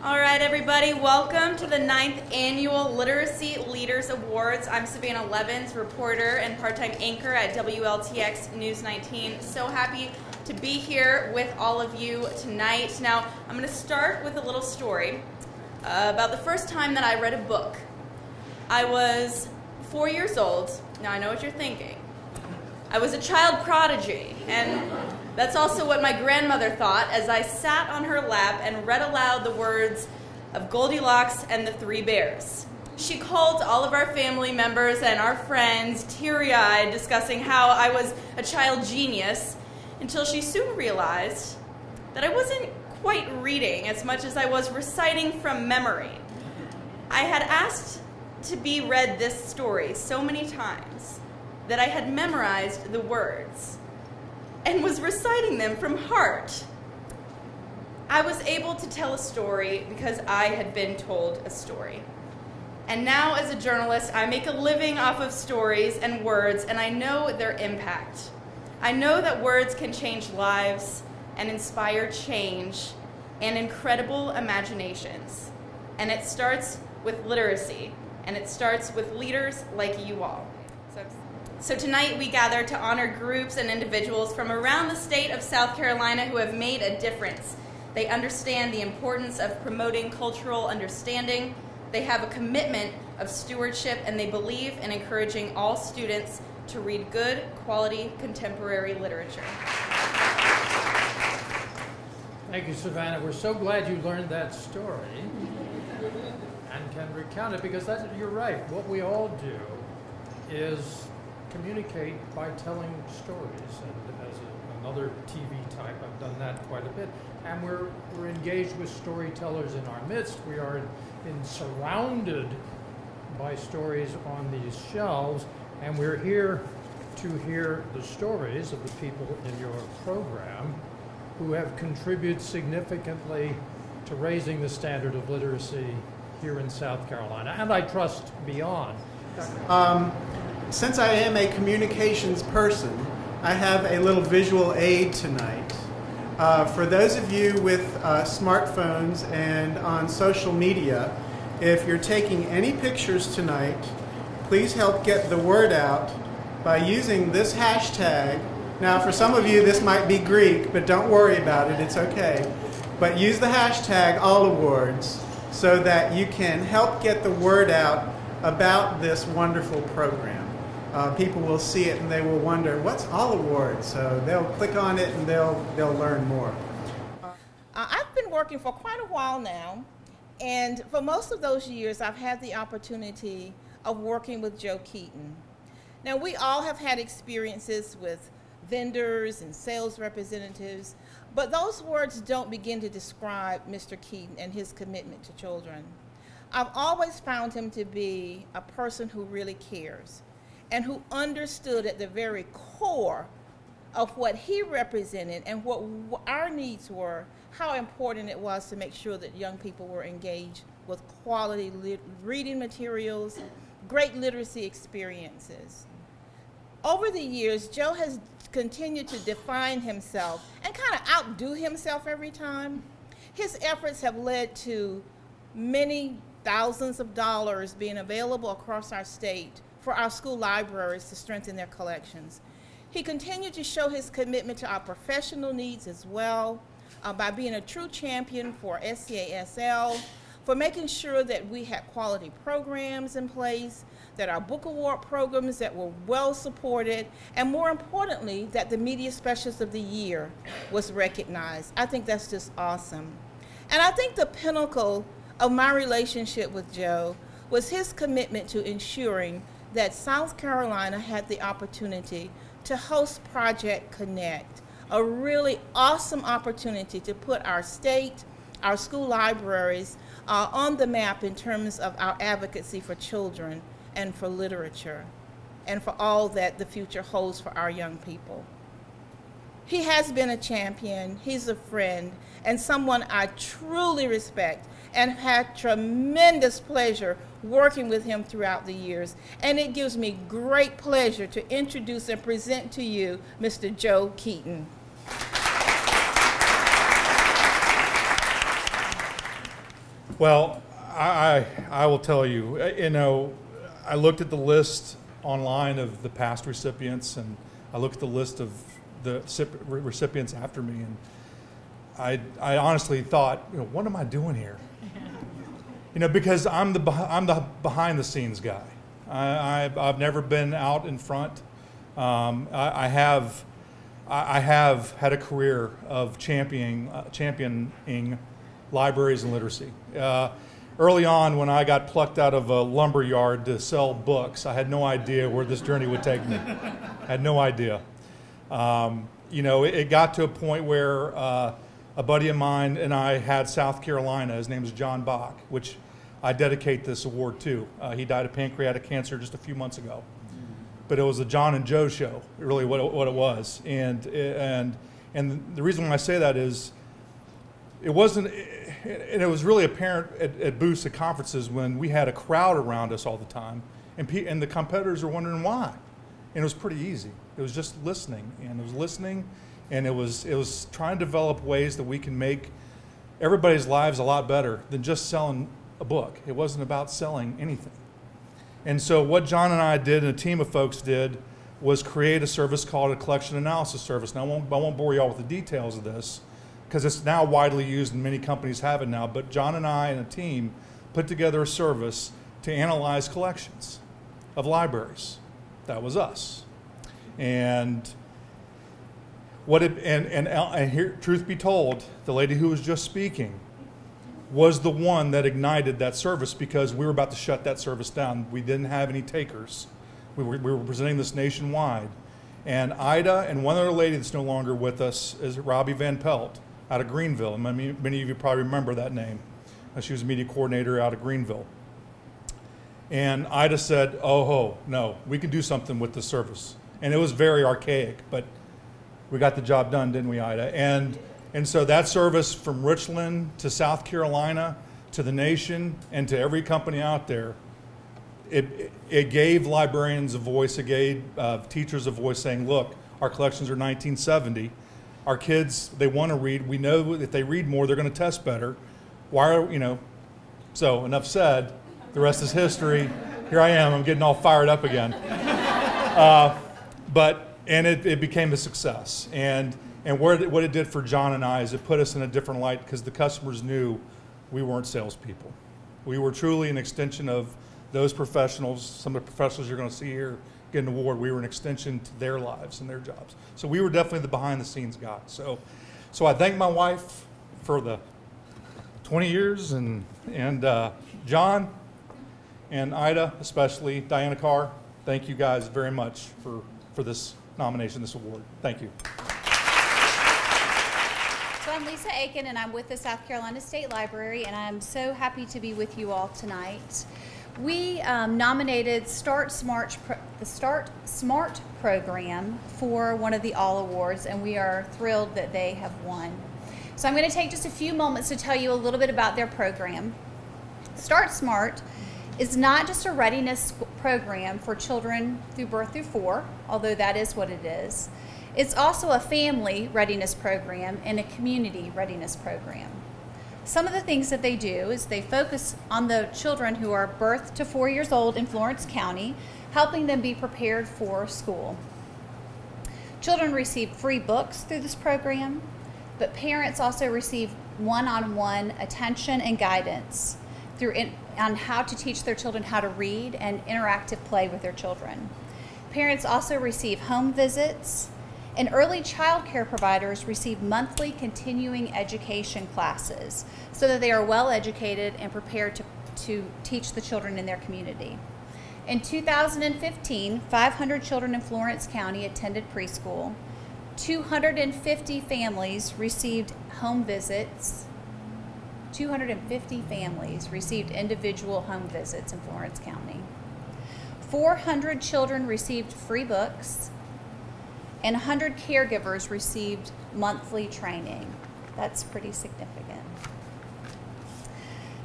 All right, everybody, welcome to the 9th Annual Literacy Leaders Awards. I'm Savannah Levins, reporter and part-time anchor at WLTX News 19. So happy to be here with all of you tonight. Now, I'm going to start with a little story about the first time that I read a book. I was 4 years old. Now, I know what you're thinking. I was a child prodigy, and that's also what my grandmother thought as I sat on her lap and read aloud the words of Goldilocks and the Three Bears. She called all of our family members and our friends teary-eyed, discussing how I was a child genius, until she soon realized that I wasn't quite reading as much as I was reciting from memory. I had asked to be read this story so many times that I had memorized the words and was reciting them from heart. I was able to tell a story because I had been told a story. And now as a journalist, I make a living off of stories and words, and I know their impact. I know that words can change lives and inspire change and incredible imaginations. And it starts with literacy, and it starts with leaders like you all. So tonight we gather to honor groups and individuals from around the state of South Carolina who have made a difference. They understand the importance of promoting cultural understanding. They have a commitment of stewardship, and they believe in encouraging all students to read good, quality, contemporary literature. Thank you, Savannah. We're so glad you learned that story and can recount it, because you're right. What we all do is communicate by telling stories, and as another TV type, I've done that quite a bit. And we're engaged with storytellers in our midst. We are surrounded by stories on these shelves, and we're here to hear the stories of the people in your program who have contributed significantly to raising the standard of literacy here in South Carolina, and I trust beyond. Since I am a communications person, I have a little visual aid tonight. For those of you with smartphones and on social media, if you're taking any pictures tonight, please help get the word out by using this hashtag. Now, for some of you, this might be Greek, but don't worry about it, it's okay. But use the hashtag AllAwards so that you can help get the word out about this wonderful program. People will see it and they will wonder, what's AllAwards? So they'll click on it and they'll learn more. I've been working for quite a while now, and for most of those years I've had the opportunity of working with Joe Keeton. Now, we all have had experiences with vendors and sales representatives, but those words don't begin to describe Mr. Keeton and his commitment to children. I've always found him to be a person who really cares and who understood at the very core of what he represented and what our needs were, how important it was to make sure that young people were engaged with quality reading materials, great literacy experiences. Over the years, Joe has continued to define himself and kind of outdo himself every time. His efforts have led to many thousands of dollars being available across our state for our school libraries to strengthen their collections. He continued to show his commitment to our professional needs as well by being a true champion for SCASL, for making sure that we had quality programs in place, that our book award programs that were well supported, and more importantly, that the Media Specialist of the Year was recognized. I think that's just awesome. And I think the pinnacle of my relationship with Joe was his commitment to ensuring that South Carolina had the opportunity to host Project Connect, a really awesome opportunity to put our state, our school libraries on the map in terms of our advocacy for children and for literature and for all that the future holds for our young people. He has been a champion, he's a friend, and someone I truly respect and had tremendous pleasure working with him throughout the years. And it gives me great pleasure to introduce and present to you Mr. Joe Keeton. Well, I will tell you, I looked at the list online of the past recipients, and I looked at the list of the recipients after me, and I honestly thought, what am I doing here? Because I'm the behind the scenes guy. I've never been out in front. I have had a career of championing libraries and literacy. Early on, when I got plucked out of a lumber yard to sell books, I had no idea where this journey would take me. I had no idea. It got to a point where a buddy of mine and I had South Carolina. His name is John Balk, which I dedicate this award to. He died of pancreatic cancer just a few months ago. But it was a John and Joe show, really what it was. And the reason why I say that is it wasn't, and it was really apparent at booths at conferences when we had a crowd around us all the time, and the competitors were wondering why. And it was pretty easy. It was just listening, and it was trying to develop ways that we can make everybody's lives a lot better than just selling a book. It wasn't about selling anything. And so what John and I did, and a team of folks did, was create a service called a collection analysis service. Now, I won't bore you all with the details of this, because it's now widely used and many companies have it now, but John and I and a team put together a service to analyze collections of libraries. That was us. And here, truth be told, the lady who was just speaking was the one that ignited that service, because we were about to shut that service down. We didn't have any takers. We were presenting this nationwide. And Ida and one other lady that's no longer with us is Robbie Van Pelt out of Greenville. And many of you probably remember that name. She was a media coordinator out of Greenville. And Ida said, oh, no, we can do something with this service. And it was very archaic, but we got the job done, didn't we, Ida? And so that service from Richland to South Carolina to the nation and to every company out there, it gave librarians a voice, it gave teachers a voice saying, look, our collections are 1970. Our kids, they want to read. We know if they read more, they're going to test better. So enough said. The rest is history. Here I am. I'm getting all fired up again. And it became a success. And what it did for John and I is it put us in a different light, because the customers knew we weren't salespeople. We were truly an extension of those professionals. Some of the professionals you're going to see here get an award. We were an extension to their lives and their jobs. So we were definitely the behind-the-scenes guy. So I thank my wife for the 20 years, and John and Ida, especially Diana Carr. Thank you guys very much for this nomination, this award. Thank you. So I'm Leesa Aiken, and I'm with the South Carolina State Library, and I'm so happy to be with you all tonight. We nominated the StartSMART program for one of the All Awards, and we are thrilled that they have won. So I'm going to take just a few moments to tell you a little bit about their program. StartSMART is not just a readiness program for children through birth through 4, although that is what it is. It's also a family readiness program and a community readiness program. Some of the things that they do is they focus on the children who are birth to 4 years old in Florence County, helping them be prepared for school. Children receive free books through this program, but parents also receive one-on-one attention and guidance on how to teach their children how to read and interactive play with their children. Parents also receive home visits, and early child care providers receive monthly continuing education classes so that they are well educated and prepared to teach the children in their community. In 2015, 500 children in Florence County attended preschool. 250 families received home visits. 250 families received individual home visits in Florence County. 400 children received free books, and 100 caregivers received monthly training. That's pretty significant.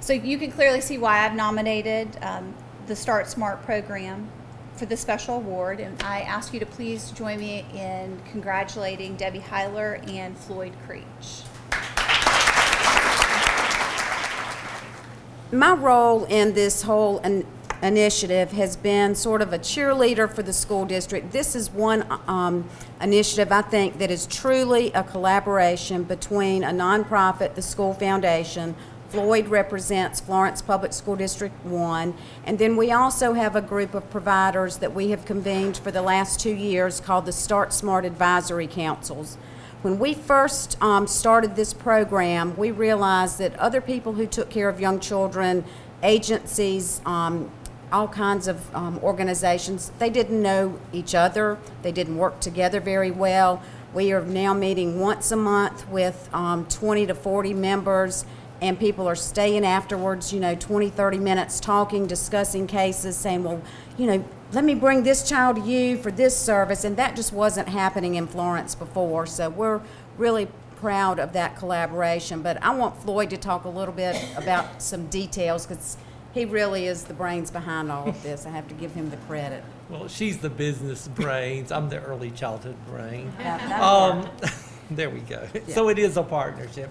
So you can clearly see why I've nominated the StartSMART program for the special award, and I ask you to please join me in congratulating Debbie Heiler and Floyd Creech. my role in this whole initiative has been sort of a cheerleader for the school district. This is one initiative I think that is truly a collaboration between a nonprofit, the School Foundation. Floyd represents Florence Public School District 1, and then we also have a group of providers that we have convened for the last 2 years called the StartSMART Advisory Councils. When we first started this program, we realized that other people who took care of young children, agencies, all kinds of organizations, they didn't know each other. They didn't work together very well. We are now meeting once a month with 20 to 40 members, and people are staying afterwards, 20, 30 minutes talking, discussing cases, saying, well, let me bring this child to you for this service, and that just wasn't happening in Florence before, so we're really proud of that collaboration. But I want Floyd to talk a little bit about some details, because he really is the brains behind all of this. I have to give him the credit. Well, she's the business brains. I'm the early childhood brain. There we go. Yeah. So it is a partnership.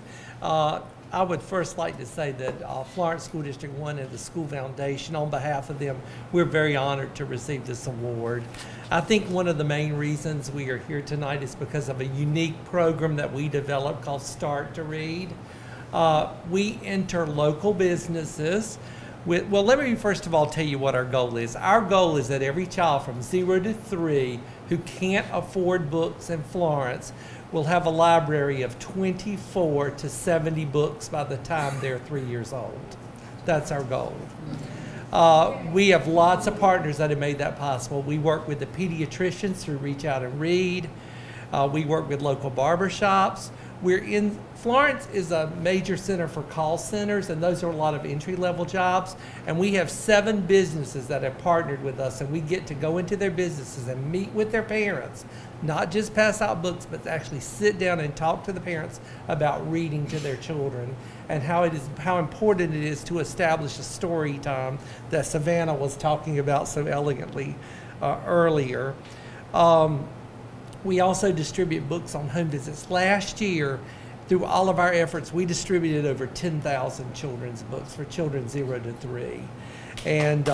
I would first like to say that Florence School District 1 and the School Foundation, on behalf of them, we're very honored to receive this award. I think one of the main reasons we are here tonight is because of a unique program that we developed called Start to Read. We enter local businesses with, well, let me first of all tell you what our goal is. Our goal is that every child from 0 to 3 who can't afford books in Florence will have a library of 24 to 70 books by the time they're 3 years old. That's our goal. We have lots of partners that have made that possible. We work with the pediatricians through Reach Out and Read. We work with local barbershops. Florence is a major center for call centers, and those are a lot of entry-level jobs. And we have 7 businesses that have partnered with us, and we get to go into their businesses and meet with their parents, not just pass out books, but to actually sit down and talk to the parents about reading to their children and how important it is to establish a story time that Savannah was talking about so elegantly earlier. We also distribute books on home visits. Last year, through all of our efforts, we distributed over 10,000 children's books for children 0 to 3. And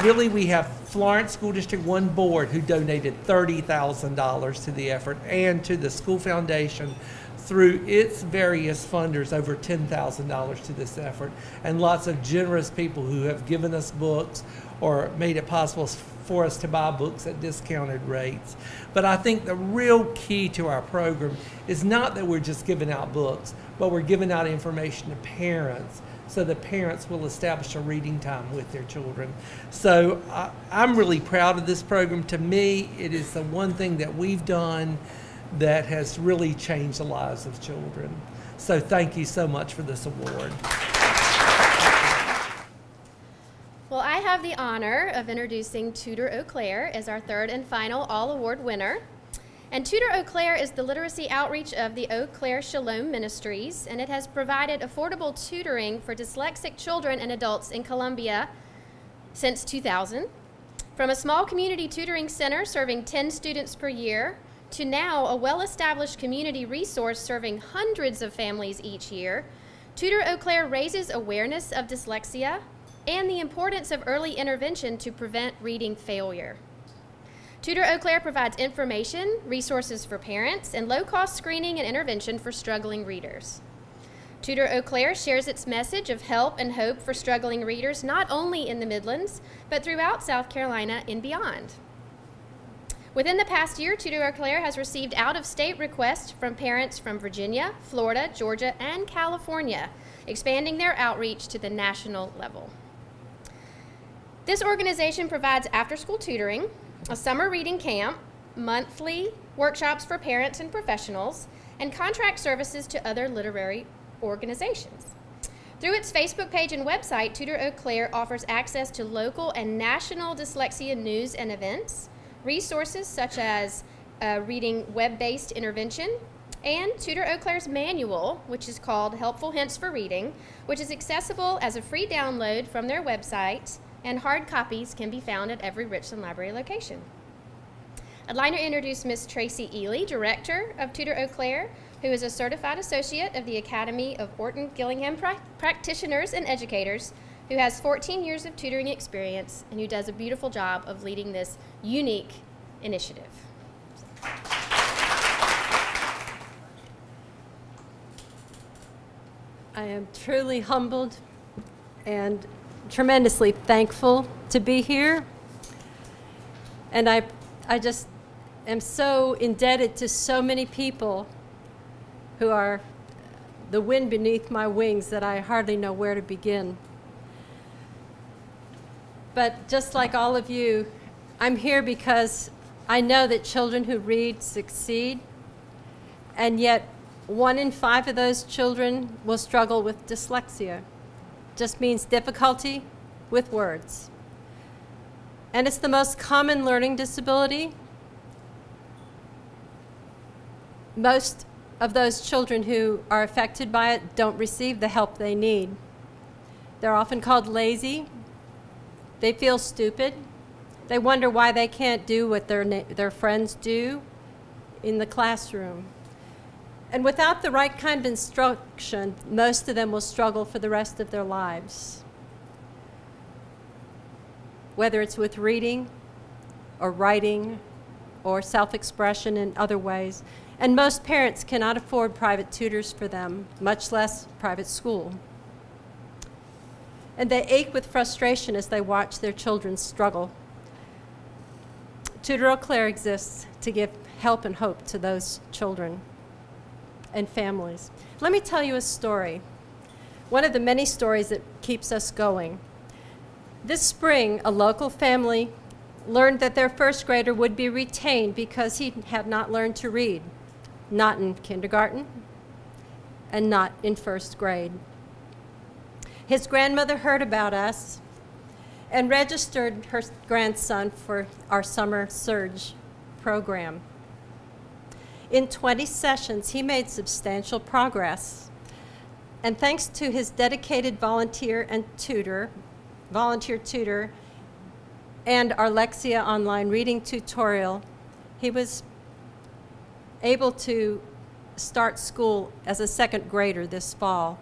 really, we have Florence School District 1 board who donated $30,000 to the effort, and to the School Foundation through its various funders over $10,000 to this effort, and lots of generous people who have given us books or made it possible for us to buy books at discounted rates. But I think the real key to our program is not that we're just giving out books, but we're giving out information to parents so the parents will establish a reading time with their children. So I'm really proud of this program. To me, it is the one thing that we've done that has really changed the lives of children. So thank you so much for this award. Well, I have the honor of introducing Tutor Eau Claire as our 3rd and final all-award winner. And Tutor Eau Claire is the literacy outreach of the Eau Claire Shalom Ministries, and it has provided affordable tutoring for dyslexic children and adults in Columbia since 2000. From a small community tutoring center serving 10 students per year to now a well-established community resource serving hundreds of families each year, Tutor Eau Claire raises awareness of dyslexia and the importance of early intervention to prevent reading failure. Tutor Eau Claire provides information, resources for parents, and low-cost screening and intervention for struggling readers. Tutor Eau Claire shares its message of help and hope for struggling readers not only in the Midlands, but throughout South Carolina and beyond. Within the past year, Tutor Eau Claire has received out-of-state requests from parents from Virginia, Florida, Georgia, and California, expanding their outreach to the national level. This organization provides after-school tutoring, a summer reading camp, monthly workshops for parents and professionals, and contract services to other literary organizations. Through its Facebook page and website, Tutor Eau Claire offers access to local and national dyslexia news and events, resources such as reading web-based intervention, and Tutor Eau Claire's manual, which is called Helpful Hints for Reading, which is accessible as a free download from their website, and hard copies can be found at every Richland Library location. I'd like to introduce Ms. Tracey Ely, Director of Tutor Eau Claire, who is a certified associate of the Academy of Orton Gillingham practitioners and educators, who has 14 years of tutoring experience and who does a beautiful job of leading this unique initiative. I am truly humbled and tremendously thankful to be here. And I just am so indebted to so many people who are the wind beneath my wings that I hardly know where to begin. But just like all of you, I'm here because I know that children who read succeed, and yet 1 in 5 of those children will struggle with dyslexia. Just means difficulty with words. And it's the most common learning disability. Most of those children who are affected by it don't receive the help they need. They're often called lazy. They feel stupid. They wonder why they can't do what their friends do in the classroom. And without the right kind of instruction, most of them will struggle for the rest of their lives. Whether it's with reading or writing or self-expression in other ways. And most parents cannot afford private tutors for them, much less private school. And they ache with frustration as they watch their children struggle. Tutor Eau Claire exists to give help and hope to those children and families. Let me tell you a story. One of the many stories that keeps us going. This spring, a local family learned that their first grader would be retained because he had not learned to read, not in kindergarten and not in first grade. His grandmother heard about us and registered her grandson for our summer surge program. In 20 sessions, he made substantial progress. And thanks to his dedicated volunteer tutor, and our Lexia online reading tutorial, he was able to start school as a second grader this fall,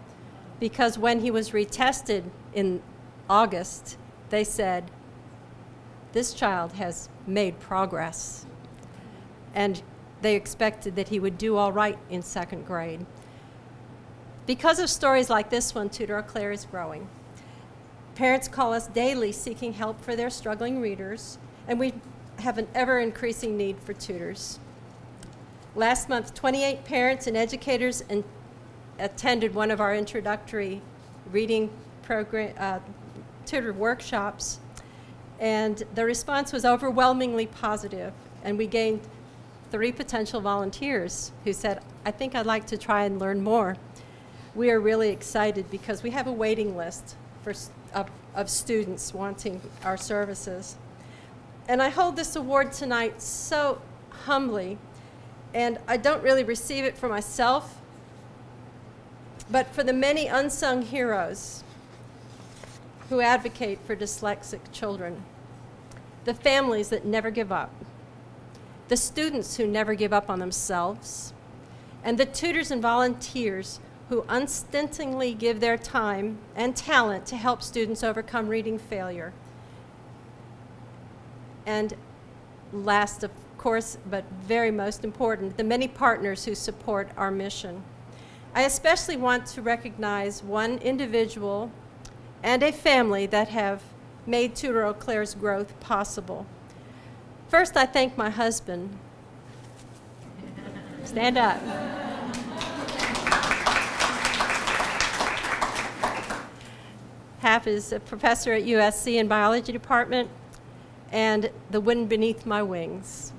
because when he was retested in August, they said, this child has made progress. And they expected that he would do all right in second grade. Because of stories like this one, Tutor Eau Claire is growing. Parents call us daily seeking help for their struggling readers, and we have an ever-increasing need for tutors. Last month, 28 parents and educators attended one of our introductory reading program, tutor workshops, and the response was overwhelmingly positive, and we gained 3 potential volunteers who said, I think I'd like to try and learn more. We are really excited because we have a waiting list of students wanting our services. And I hold this award tonight so humbly, and I don't really receive it for myself, but for the many unsung heroes who advocate for dyslexic children, the families that never give up, the students who never give up on themselves, and the tutors and volunteers who unstintingly give their time and talent to help students overcome reading failure. And last, of course, but very most important, the many partners who support our mission. I especially want to recognize one individual and a family that have made Tutor Eau Claire's growth possible. First, I thank my husband. Stand up. Hap is a professor at UofSC in biology department and the wind beneath my wings.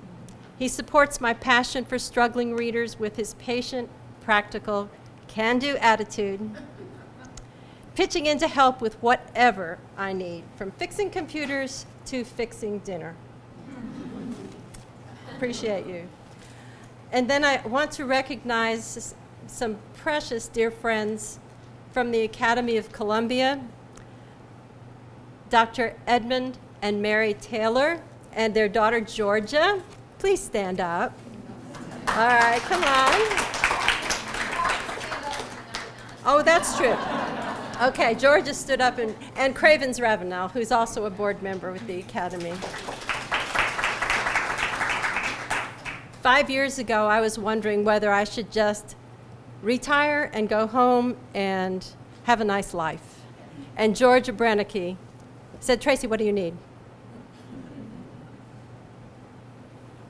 He supports my passion for struggling readers with his patient, practical, can-do attitude, pitching in to help with whatever I need, from fixing computers to fixing dinner. Appreciate you. And then I want to recognize some precious dear friends from the Academy of Columbia, Dr. Edmund and Mary Taylor, and their daughter Georgia. Please stand up. All right, come on. Oh, that's true. Okay, Georgia stood up, and Cravens Ravenel, who's also a board member with the Academy. 5 years ago, I was wondering whether I should just retire and go home and have a nice life. And Georgia Brennicky said, Tracey, what do you need?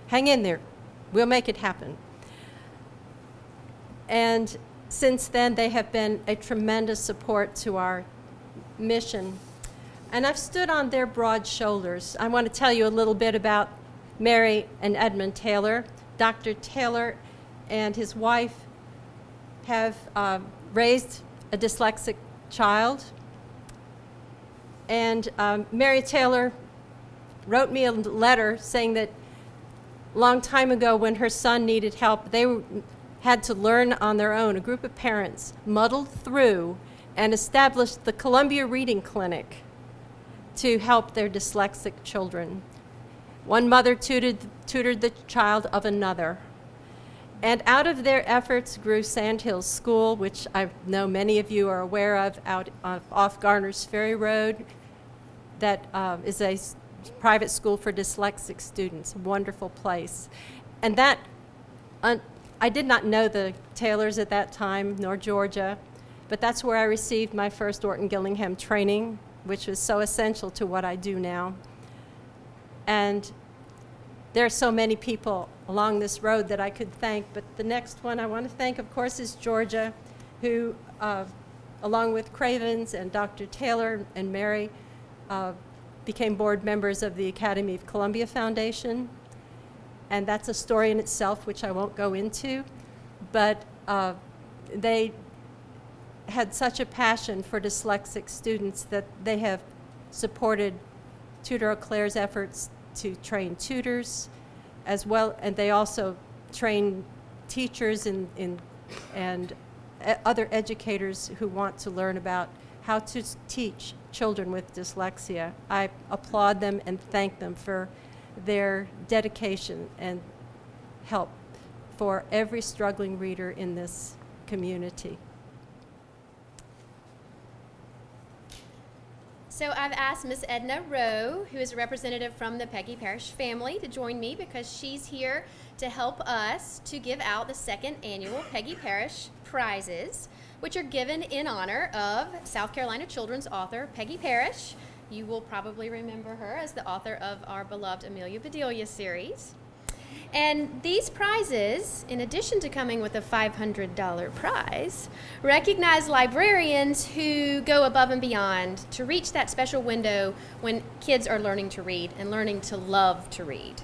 Hang in there. We'll make it happen. And since then, they have been a tremendous support to our mission. And I've stood on their broad shoulders. I want to tell you a little bit about Mary and Edmund Taylor. Dr. Taylor and his wife have raised a dyslexic child. And Mary Taylor wrote me a letter saying that a long time ago when her son needed help, they had to learn on their own. A group of parents muddled through and established the Columbia Reading Clinic to help their dyslexic children. One mother tutored the child of another. And out of their efforts grew Sandhills School, which I know many of you are aware of, out off Garner's Ferry Road. That is a private school for dyslexic students, a wonderful place. And that, I did not know the Taylors at that time, nor Georgia, but that's where I received my first Orton Gillingham training, which was so essential to what I do now. And there are so many people along this road that I could thank, but the next one I want to thank, of course, is Georgia, who, along with Cravens and Dr. Taylor and Mary, became board members of the Academy of Columbia Foundation. And that's a story in itself, which I won't go into. But they had such a passion for dyslexic students that they have supported Tutor Eau Claire's efforts to train tutors as well, and they also train teachers and other educators who want to learn about how to teach children with dyslexia. I applaud them and thank them for their dedication and help for every struggling reader in this community. So I've asked Miss Edna Rowe, who is a representative from the Peggy Parish family, to join me because she's here to help us to give out the second annual Peggy Parish prizes, which are given in honor of South Carolina children's author Peggy Parish. You will probably remember her as the author of our beloved Amelia Bedelia series. And these prizes, in addition to coming with a $500 prize, recognize librarians who go above and beyond to reach that special window when kids are learning to read and learning to love to read.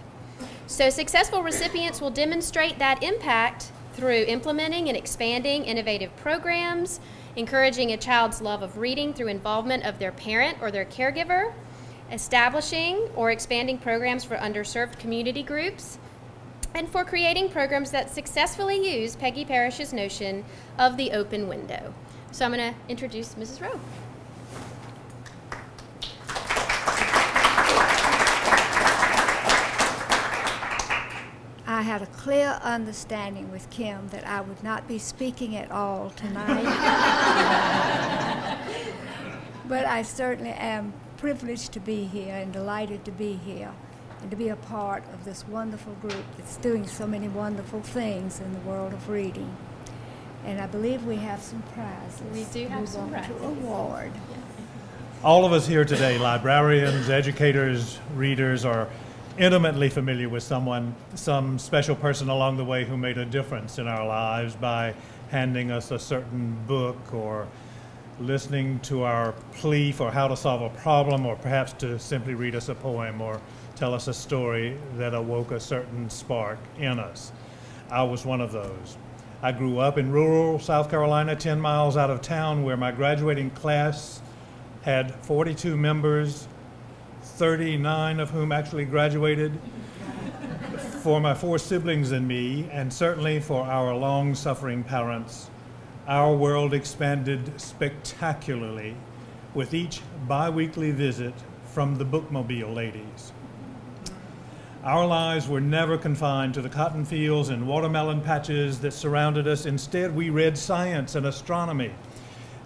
So successful recipients will demonstrate that impact through implementing and expanding innovative programs, encouraging a child's love of reading through involvement of their parent or their caregiver, establishing or expanding programs for underserved community groups, and for creating programs that successfully use Peggy Parish's notion of the open window. So I'm going to introduce Mrs. Rowe. I had a clear understanding with Kim that I would not be speaking at all tonight. But I certainly am privileged to be here and delighted to be here and to be a part of this wonderful group that's doing so many wonderful things in the world of reading. And I believe we have some prizes. We do have some prizes to award. All of us here today, librarians, educators, readers, are intimately familiar with some special person along the way who made a difference in our lives by handing us a certain book or listening to our plea for how to solve a problem, or perhaps to simply read us a poem or tell us a story that awoke a certain spark in us. I was one of those. I grew up in rural South Carolina, 10 miles out of town, where my graduating class had 42 members, 39 of whom actually graduated. For my 4 siblings and me, and certainly for our long-suffering parents, our world expanded spectacularly with each bi-weekly visit from the bookmobile ladies. Our lives were never confined to the cotton fields and watermelon patches that surrounded us. Instead, we read science and astronomy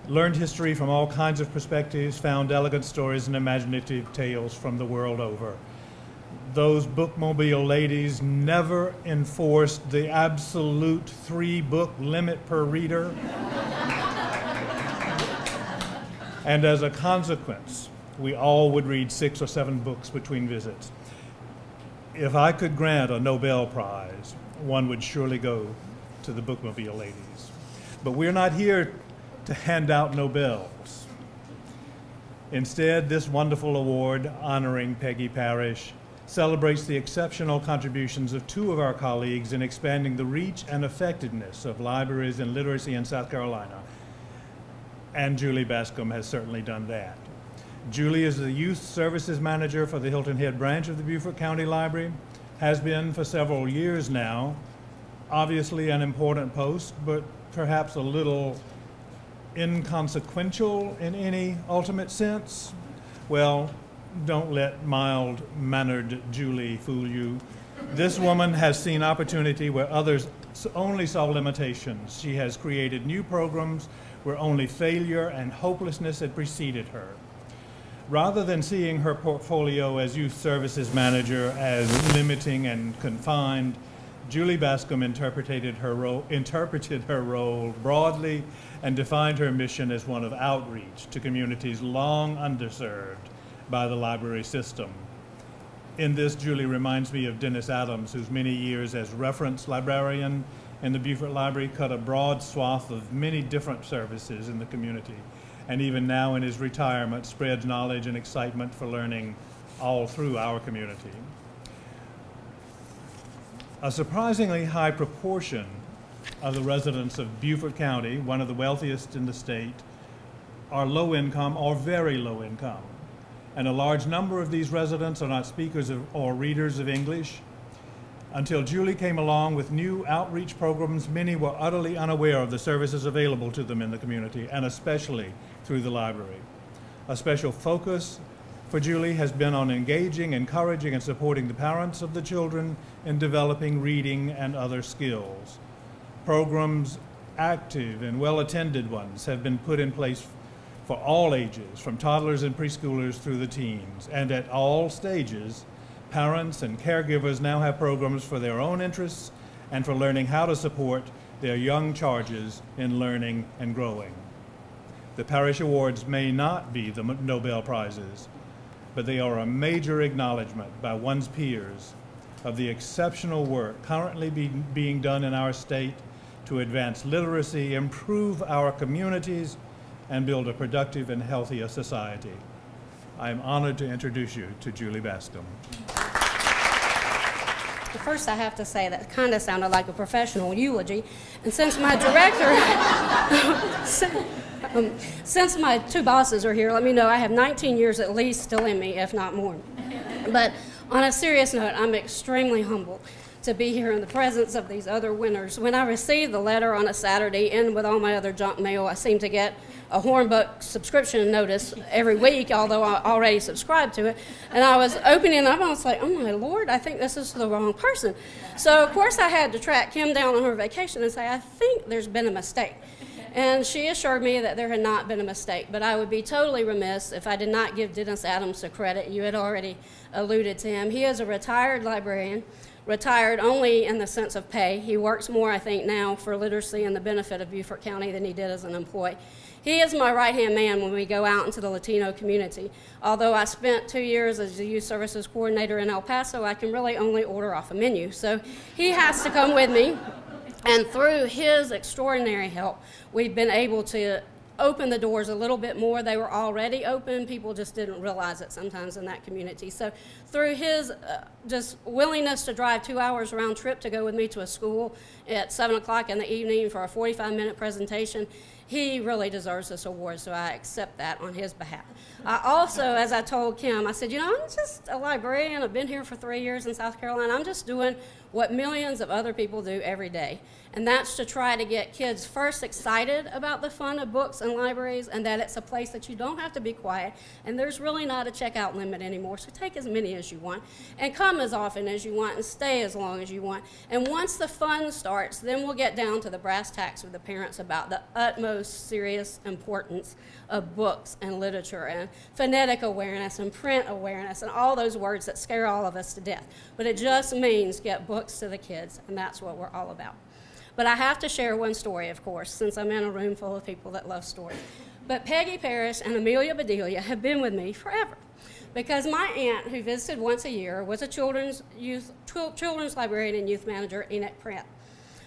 learned history from all kinds of perspectives, found elegant stories and imaginative tales from the world over. Those bookmobile ladies never enforced the absolute 3-book limit per reader. And as a consequence, we all would read 6 or 7 books between visits. If I could grant a Nobel Prize, one would surely go to the bookmobile ladies. But we're not here to hand out Nobels. Instead, this wonderful award honoring Peggy Parrish celebrates the exceptional contributions of 2 of our colleagues in expanding the reach and effectiveness of libraries and literacy in South Carolina. And Julie Bascom has certainly done that. Julie is the Youth Services Manager for the Hilton Head branch of the Beaufort County Library, has been for several years now. Obviously an important post, but perhaps a little inconsequential in any ultimate sense. Well, don't let mild-mannered Julie fool you. This woman has seen opportunity where others only saw limitations. She has created new programs where only failure and hopelessness had preceded her. Rather than seeing her portfolio as Youth Services Manager as limiting and confined, Julie Bascom interpreted her role broadly and defined her mission as one of outreach to communities long underserved by the library system. In this, Julie reminds me of Dennis Adams, whose many years as reference librarian in the Beaufort Library cut a broad swath of many different services in the community, and even now in his retirement spreads knowledge and excitement for learning all through our community. A surprisingly high proportion of the residents of Beaufort County, one of the wealthiest in the state, are low income or very low income. And a large number of these residents are not speakers or readers of English. Until Julie came along with new outreach programs, many were utterly unaware of the services available to them in the community, and especially through the library. A special focus for Julie has been on engaging, encouraging, and supporting the parents of the children in developing reading and other skills. Programs, active and well-attended ones, have been put in place for all ages, from toddlers and preschoolers through the teens, and at all stages, parents and caregivers now have programs for their own interests and for learning how to support their young charges in learning and growing. The Parish Awards may not be the Nobel Prizes, but they are a major acknowledgement by one's peers of the exceptional work currently being done in our state to advance literacy, improve our communities, and build a productive and healthier society. I am honored to introduce you to Julie Bascom. First, I have to say that kind of sounded like a professional eulogy. And since my director, since my 2 bosses are here, let me know I have 19 years at least still in me, if not more. But on a serious note, I'm extremely humbled to be here in the presence of these other winners. When I received the letter on a Saturday, and with all my other junk mail, I seem to get a Hornbook subscription notice every week, although I already subscribed to it. And I was opening it up, and I was like, oh my Lord, I think this is the wrong person. So, of course, I had to track Kim down on her vacation and say, I think there's been a mistake. And she assured me that there had not been a mistake, but I would be totally remiss if I did not give Dennis Adams the credit. You had already alluded to him. He is a retired librarian, retired only in the sense of pay. He works more, I think, now for literacy and the benefit of Beaufort County than he did as an employee. He is my right-hand man when we go out into the Latino community. Although I spent 2 years as a youth services coordinator in El Paso, I can really only order off a menu. So he has to come with me. And through his extraordinary help, we've been able to open the doors a little bit more. They were already open. People just didn't realize it sometimes in that community. So through his just willingness to drive 2 hours round trip to go with me to a school at 7 o'clock in the evening for a 45-minute presentation, he really deserves this award, so I accept that on his behalf. I also, as I told Kim, I said, you know, I'm just a librarian. I've been here for 3 years in South Carolina. I'm just doing what millions of other people do every day. And that's to try to get kids first excited about the fun of books and libraries, and that it's a place that you don't have to be quiet, and there's really not a checkout limit anymore, so take as many as you want, and come as often as you want, and stay as long as you want. And once the fun starts, then we'll get down to the brass tacks with the parents about the utmost serious importance of books and literature and phonetic awareness and print awareness and all those words that scare all of us to death. But it just means get books to the kids, and that's what we're all about. But I have to share one story, of course, since I'm in a room full of people that love stories. But Peggy Parrish and Amelia Bedelia have been with me forever, because my aunt, who visited once a year, was a children's librarian and youth manager in Enoch Print.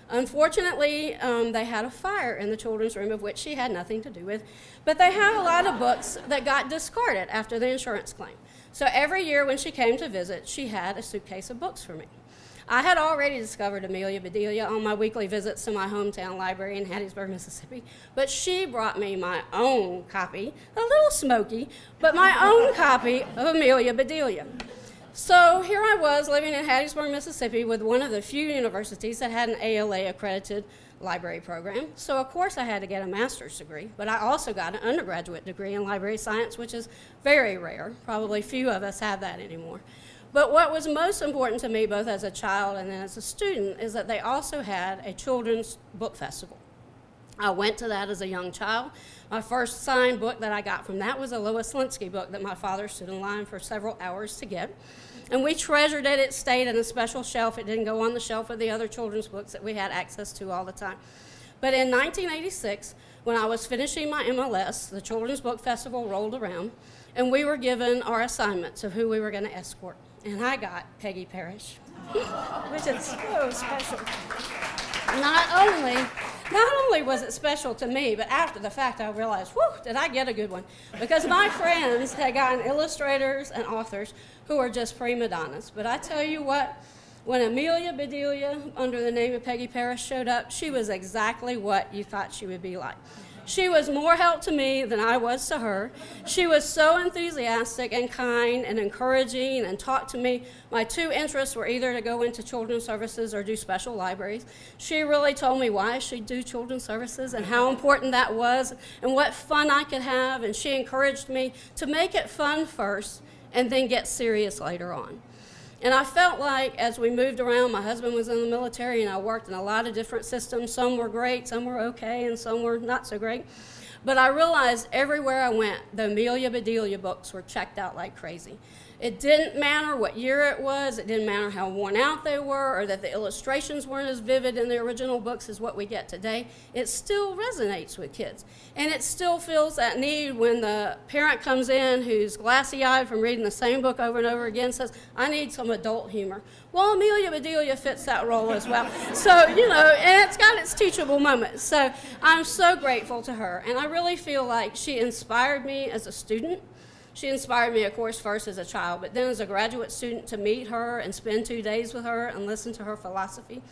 Unfortunately, they had a fire in the children's room, of which she had nothing to do with, but they had a lot of books that got discarded after the insurance claim. So every year when she came to visit, she had a suitcase of books for me. I had already discovered Amelia Bedelia on my weekly visits to my hometown library in Hattiesburg, Mississippi, but she brought me my own copy, a little smoky, but my own copy of Amelia Bedelia. So here I was living in Hattiesburg, Mississippi with one of the few universities that had an ALA accredited library program. So of course I had to get a master's degree, but I also got an undergraduate degree in library science, which is very rare. Probably few of us have that anymore. But what was most important to me, both as a child and then as a student, is that they also had a children's book festival. I went to that as a young child. My first signed book that I got from that was a Lois Linsky book that my father stood in line for several hours to get. And we treasured it. It stayed in a special shelf. It didn't go on the shelf of the other children's books that we had access to all the time. But in 1986, when I was finishing my MLS, the Children's Book Festival rolled around, and we were given our assignments of who we were going to escort. And I got Peggy Parrish, which is so special. Not only was it special to me, but after the fact I realized, whew, did I get a good one? Because my friends had gotten illustrators and authors who are just prima donnas. But I tell you what, when Amelia Bedelia, under the name of Peggy Parrish, showed up, she was exactly what you thought she would be like. She was more help to me than I was to her. She was so enthusiastic and kind and encouraging and talked to me. My two interests were either to go into children's services or do special libraries. She really told me why I should do children's services and how important that was and what fun I could have. And she encouraged me to make it fun first and then get serious later on. And I felt like as we moved around, my husband was in the military and I worked in a lot of different systems. Some were great, some were okay, and some were not so great. But I realized everywhere I went, the Amelia Bedelia books were checked out like crazy. It didn't matter what year it was, it didn't matter how worn out they were, or that the illustrations weren't as vivid in the original books as what we get today. It still resonates with kids. And it still feels that need when the parent comes in who's glassy-eyed from reading the same book over and over again, says, I need some adult humor. Well, Amelia Bedelia fits that role as well. So, you know, and it's got its teachable moments. So I'm so grateful to her. And I really feel like she inspired me as a student. She inspired me, of course, first as a child, but then as a graduate student to meet her and spend 2 days with her and listen to her philosophy.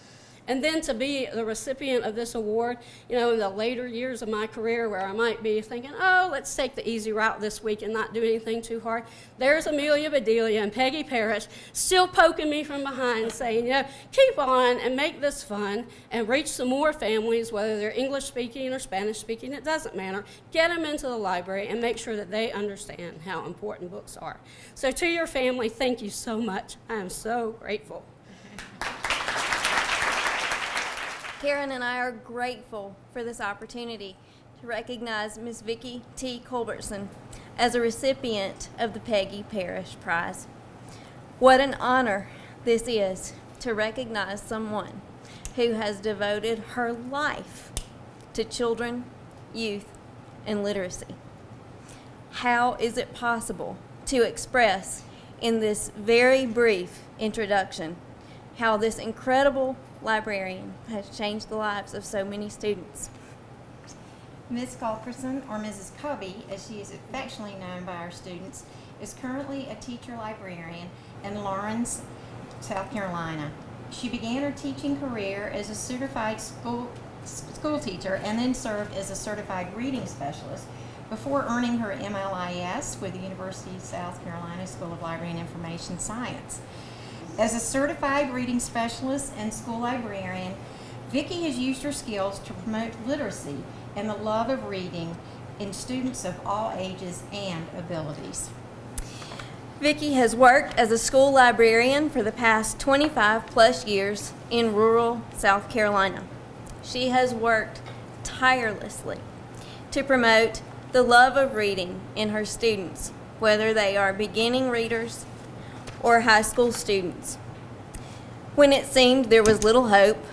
And then to be the recipient of this award, you know, in the later years of my career where I might be thinking, oh, let's take the easy route this week and not do anything too hard. There's Amelia Bedelia and Peggy Parrish still poking me from behind saying, you know, keep on and make this fun and reach some more families, whether they're English speaking or Spanish speaking, it doesn't matter. Get them into the library and make sure that they understand how important books are. So to your family, thank you so much. I am so grateful. Karen and I are grateful for this opportunity to recognize Ms. Vicky T. Culbertson as a recipient of the Peggy Parrish Prize. What an honor this is to recognize someone who has devoted her life to children, youth, and literacy. How is it possible to express in this very brief introduction how this incredible librarian has changed the lives of so many students? Ms. Culbertson, or Mrs. Cubby, as she is affectionately known by our students, is currently a teacher librarian in Lawrence, South Carolina. She began her teaching career as a certified school teacher and then served as a certified reading specialist before earning her MLIS with the University of South Carolina School of Library and Information Science. As a certified reading specialist and school librarian, Vicky has used her skills to promote literacy and the love of reading in students of all ages and abilities. Vicky has worked as a school librarian for the past 25 plus years in rural South Carolina. She has worked tirelessly to promote the love of reading in her students, whether they are beginning readers or high school students. When it seemed there was little hope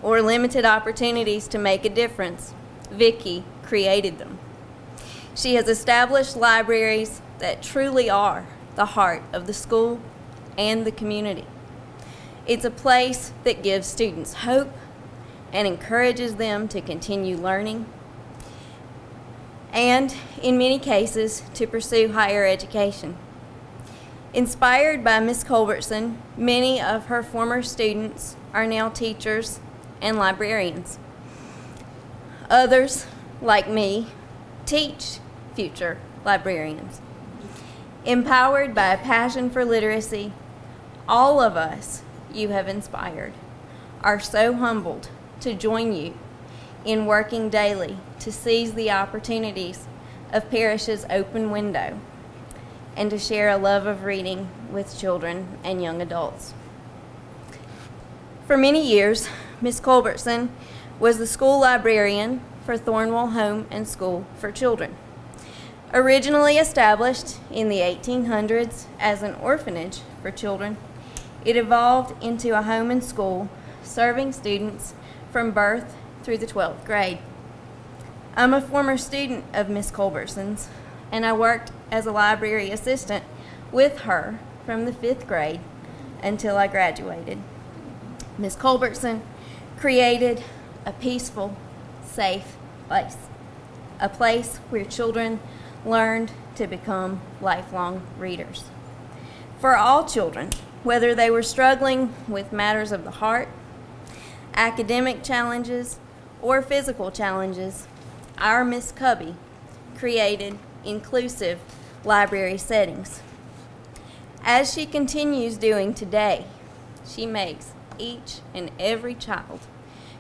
or limited opportunities to make a difference, Vicky created them. She has established libraries that truly are the heart of the school and the community. It's a place that gives students hope and encourages them to continue learning and, in many cases, to pursue higher education. Inspired by Ms. Culbertson, many of her former students are now teachers and librarians. Others, like me, teach future librarians. Empowered by a passion for literacy, all of us you have inspired are so humbled to join you in working daily to seize the opportunities of Parish's open window and to share a love of reading with children and young adults. For many years, Ms. Culbertson was the school librarian for Thornwell Home and School for Children. Originally established in the 1800s as an orphanage for children, it evolved into a home and school serving students from birth through the 12th grade. I'm a former student of Ms. Culbertson's, and I worked as a library assistant with her from the 5th grade until I graduated. Ms. Culbertson created a peaceful, safe place, a place where children learned to become lifelong readers. For all children, whether they were struggling with matters of the heart, academic challenges, or physical challenges, our Miss Cubby created inclusive library settings. As she continues doing today, she makes each and every child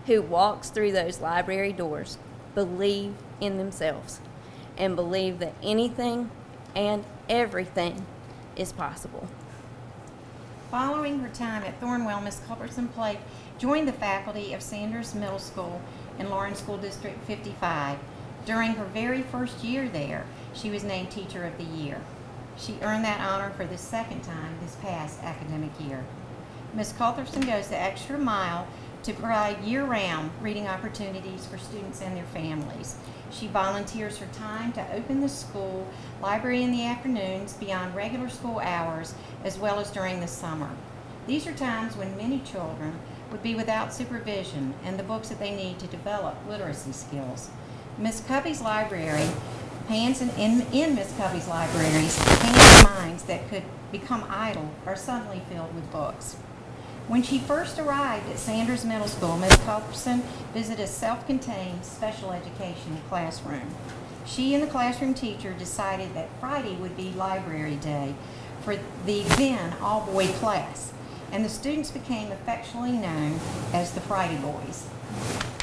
who walks through those library doors believe in themselves and believe that anything and everything is possible. Following her time at Thornwell, Ms. Culbertson joined the faculty of Sanders Middle School in Lawrence School District 55. During her very first year there, she was named Teacher of the Year. She earned that honor for the second time this past academic year. Ms. Culbertson goes the extra mile to provide year-round reading opportunities for students and their families. She volunteers her time to open the school library in the afternoons beyond regular school hours, as well as during the summer. These are times when many children would be without supervision and the books that they need to develop literacy skills. Miss Cubby's library, in Miss Cubby's libraries, hands and minds that could become idle are suddenly filled with books. When she first arrived at Sanders Middle School, Ms. Culbertson visited a self-contained special education classroom. She and the classroom teacher decided that Friday would be library day for the then all-boy class, and the students became affectionately known as the Friday Boys.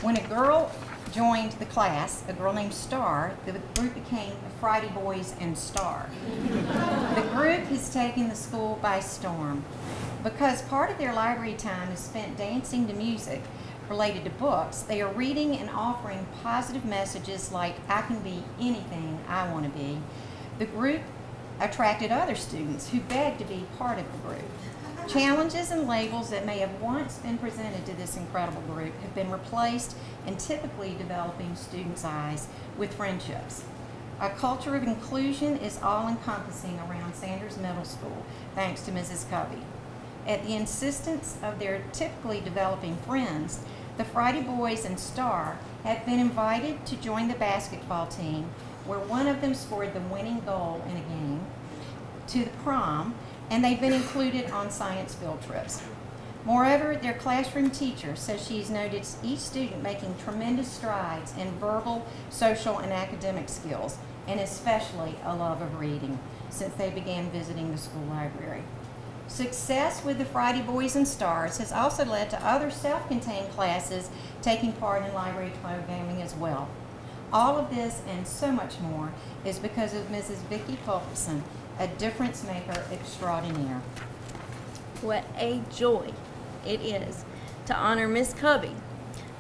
When a girl joined the class, a girl named Star, the group became the Friday Boys and Star. The group has taken the school by storm. Because part of their library time is spent dancing to music related to books, they are reading and offering positive messages like, I can be anything I want to be. The group attracted other students who begged to be part of the group. Challenges and labels that may have once been presented to this incredible group have been replaced and typically developing students' eyes with friendships. A culture of inclusion is all-encompassing around Sanders Middle School, thanks to Mrs. Cubby. At the insistence of their typically developing friends, the Friday Boys and Star have been invited to join the basketball team, where one of them scored the winning goal in a game, to the prom, and they've been included on science field trips. Moreover, their classroom teacher says she's noticed each student making tremendous strides in verbal, social, and academic skills, and especially a love of reading, since they began visiting the school library. Success with the Friday Boys and Stars has also led to other self-contained classes taking part in library programming as well. All of this and so much more is because of Mrs. Vicky Culbertson, a difference maker extraordinaire. What a joy it is to honor Miss Cubby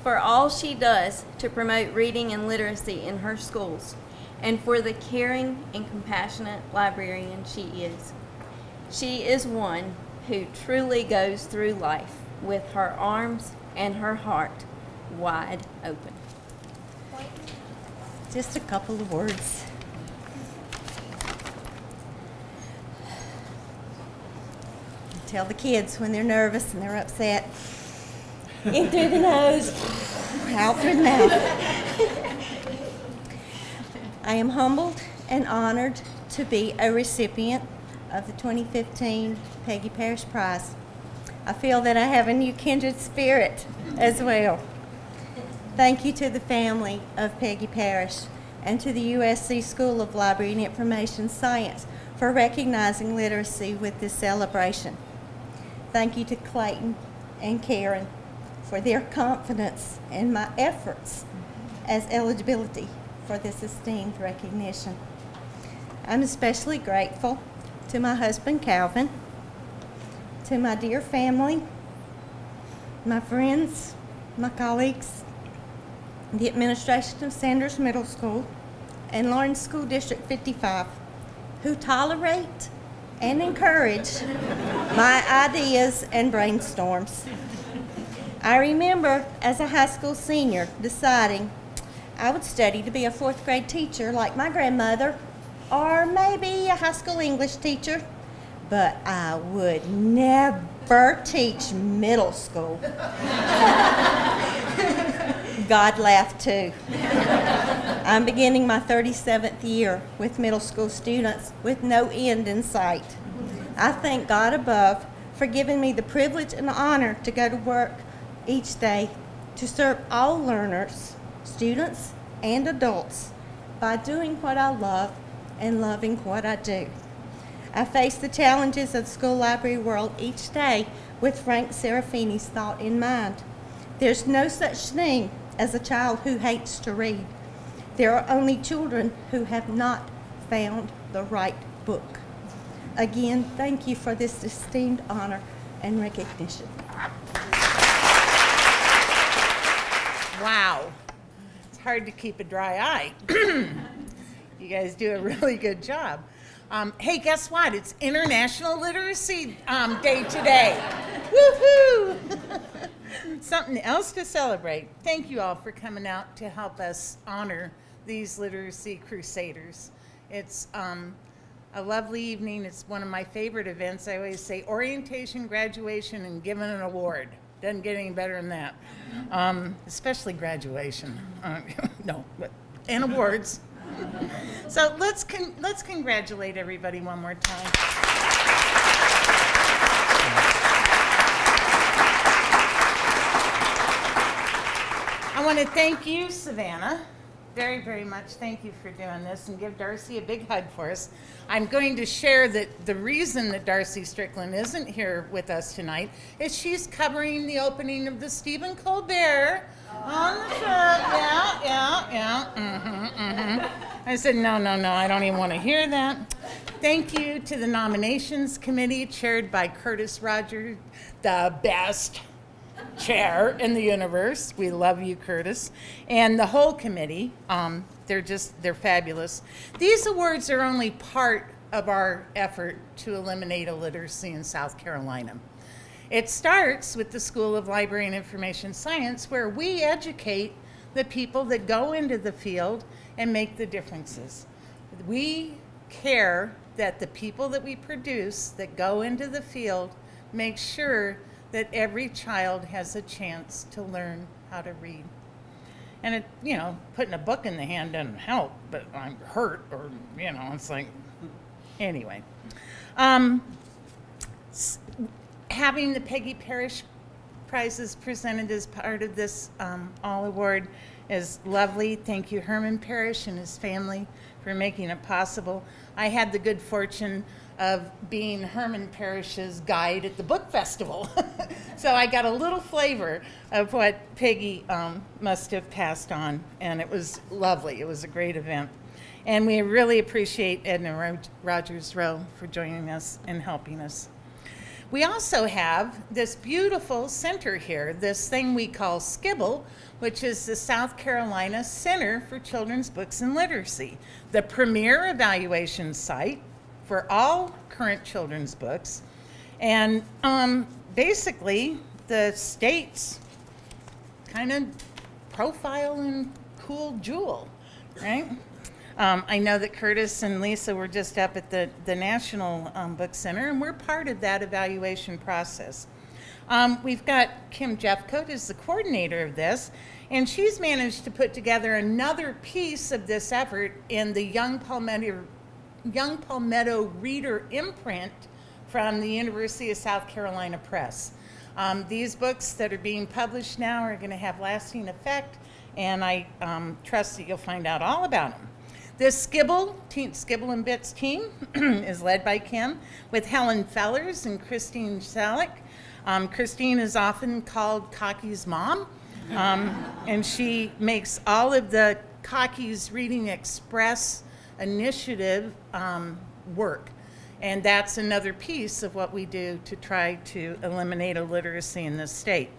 for all she does to promote reading and literacy in her schools, and for the caring and compassionate librarian she is. She is one who truly goes through life with her arms and her heart wide open. Just a couple of words. Tell the kids when they're nervous and they're upset. In through the nose, out through the mouth. I am humbled and honored to be a recipient of the 2015 Peggy Parrish Prize. I feel that I have a new kindred spirit as well. Thank you to the family of Peggy Parrish and to the UofSC School of Library and Information Science for recognizing literacy with this celebration. Thank you to Clayton and Karen for their confidence in my efforts as eligibility for this esteemed recognition. I'm especially grateful to my husband Calvin, to my dear family, my friends, my colleagues, the administration of Sanders Middle School and Lawrence School District 55, who tolerate and encourage my ideas and brainstorms. I remember as a high school senior deciding I would study to be a 4th grade teacher like my grandmother, or maybe a high school English teacher, but I would never teach middle school. God laughed too. I'm beginning my 37th year with middle school students with no end in sight. I thank God above for giving me the privilege and honor to go to work each day to serve all learners, students, and adults by doing what I love and loving what I do. I face the challenges of the school library world each day with Frank Serafini's thought in mind. There's no such thing as a child who hates to read. There are only children who have not found the right book. Again, thank you for this esteemed honor and recognition. Wow, it's hard to keep a dry eye. You guys do a really good job. Hey, guess what? It's International Literacy Day today. Woohoo! Something else to celebrate. Thank you all for coming out to help us honor these literacy crusaders. It's a lovely evening. It's one of my favorite events. I always say orientation, graduation, and giving an award. Doesn't get any better than that, especially graduation. No, but, and awards. So let's congratulate everybody one more time. I want to thank you, Savannah, very, very much. Thank you for doing this, and give Darcy a big hug for us. I'm going to share that the reason that Darcy Strickland isn't here with us tonight is she's covering the opening of the Stephen Colbert on the show. Yeah. I said, no, I don't even want to hear that. Thank you to the nominations committee chaired by Curtis Rogers, the best chair in the universe. We love you, Curtis. And the whole committee, they're fabulous. These awards are only part of our effort to eliminate illiteracy in South Carolina. It starts with the School of Library and Information Science, where we educate the people that go into the field and make the differences. We care that the people that we produce that go into the field make sure that every child has a chance to learn how to read. And it, putting a book in the hand doesn't help, but I'm hurt, or, it's like, anyway. Having the Peggy Parrish prizes presented as part of this All Award is lovely. Thank you, Herman Parrish and his family, for making it possible. I had the good fortune of being Herman Parrish's guide at the book festival. So I got a little flavor of what Peggy must have passed on, and it was lovely. It was a great event. And we really appreciate Edna Rogers-Rowe for joining us and helping us. We also have this beautiful center here, this thing we call SCIBL, which is the South Carolina Center for Children's Books and Literacy, the premier evaluation site for all current children's books. And basically, the state's kind of profile and cool jewel, right? I know that Curtis and Leesa were just up at the National Book Center, and we're part of that evaluation process. We've got Kim Jeffcoat as the coordinator of this, and she's managed to put together another piece of this effort in the Young Palmetto Reader imprint from the University of South Carolina Press. These books that are being published now are going to have lasting effect, and I trust that you'll find out all about them. This Skibble and Bits team is led by Kim with Helen Fellers and Christine Selleck. Christine is often called Cocky's mom, and she makes all of the Cocky's Reading Express initiative work. And that's another piece of what we do to try to eliminate illiteracy in this state.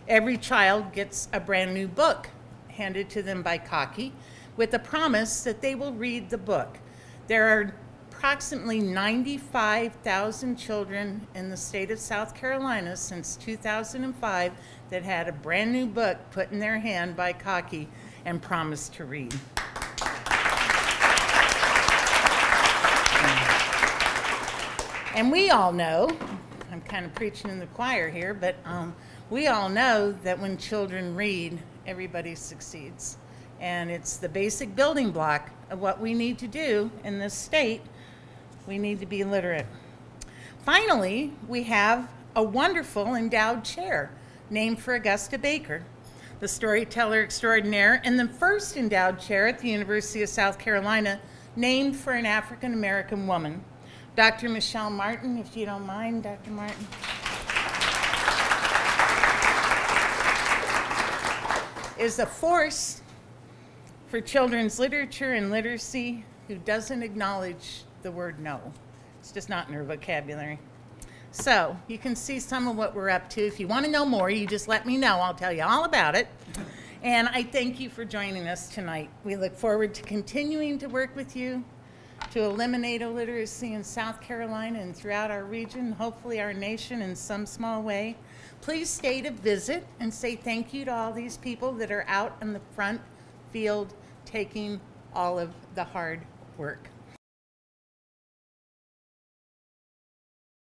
Every child gets a brand new book handed to them by Cocky, with a promise that they will read the book. There are approximately 95,000 children in the state of South Carolina since 2005 that had a brand new book put in their hand by Cocky and promised to read. And we all know, I'm kind of preaching in the choir here, but we all know that when children read, everybody succeeds. And it's the basic building block of what we need to do in this state. We need to be literate. Finally, we have a wonderful endowed chair named for Augusta Baker, the storyteller extraordinaire, and the first endowed chair at the University of South Carolina named for an African-American woman. Dr. Michelle Martin, if you don't mind, Dr. Martin. Is a force for children's literature and literacy who doesn't acknowledge the word no. It's just not in her vocabulary. So you can see some of what we're up to. If you want to know more, you just let me know. I'll tell you all about it. And I thank you for joining us tonight. We look forward to continuing to work with you to eliminate illiteracy in South Carolina and throughout our region, hopefully our nation in some small way. Please stay to visit and say thank you to all these people that are out in the front field taking all of the hard work.